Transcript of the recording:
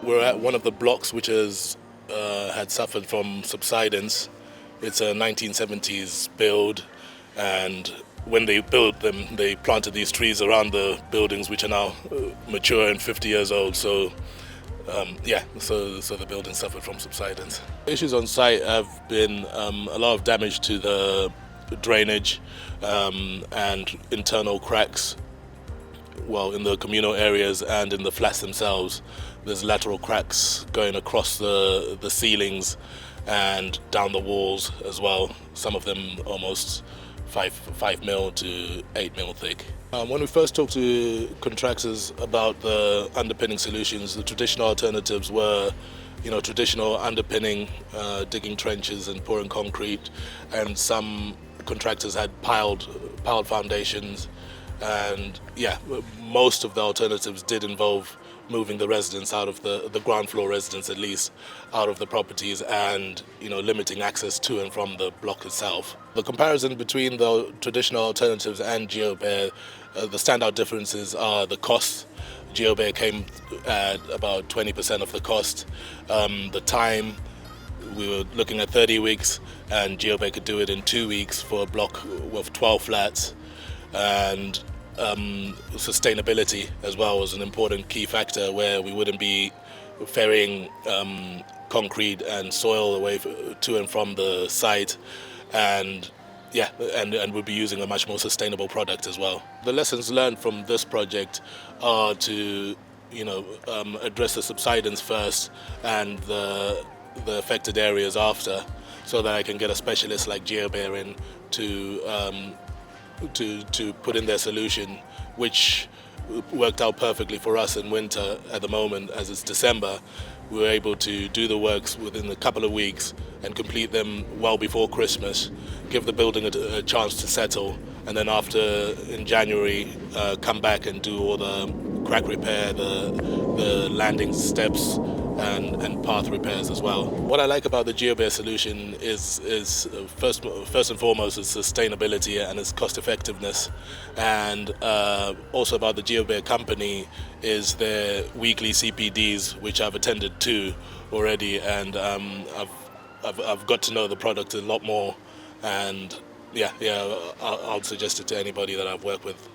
we're at one of the blocks which had suffered from subsidence. It's a 1970s build, and when they built them, they planted these trees around the buildings, which are now mature and 50 years old. So the building suffered from subsidence. Issues on site have been a lot of damage to the drainage and internal cracks. Well, in the communal areas and in the flats themselves, there's lateral cracks going across the ceilings and down the walls as well. Some of them almost 5 mil to 8 mil thick. When we first talked to contractors about the underpinning solutions, the traditional alternatives were, traditional underpinning, digging trenches and pouring concrete, and some contractors had piled foundations. And most of the alternatives did involve moving the residents out of the ground floor residents, at least, out of the properties, and limiting access to and from the block itself. The comparison between the traditional alternatives and Geobear, the standout differences are the cost. Geobear came at about 20% of the cost. The time, we were looking at 30 weeks, and Geobear could do it in 2 weeks for a block of 12 flats. And sustainability as well was an important key factor, where we wouldn't be ferrying concrete and soil away to and from the site, and we'd be using a much more sustainable product as well. The lessons learned from this project are to address the subsidence first and the affected areas after, so that I can get a specialist like Geobear in to put in their solution, which worked out perfectly for us in winter. At the moment, as it's December, we were able to do the works within a couple of weeks and complete them well before Christmas, give the building a chance to settle, and then in January, come back and do all the crack repair, the landing steps, and path repairs as well. What I like about the Geobear solution is first and foremost its sustainability and its cost effectiveness, and also about the Geobear company is their weekly CPDs, which I've attended to already, and I've got to know the product a lot more, and I'll suggest it to anybody that I've worked with.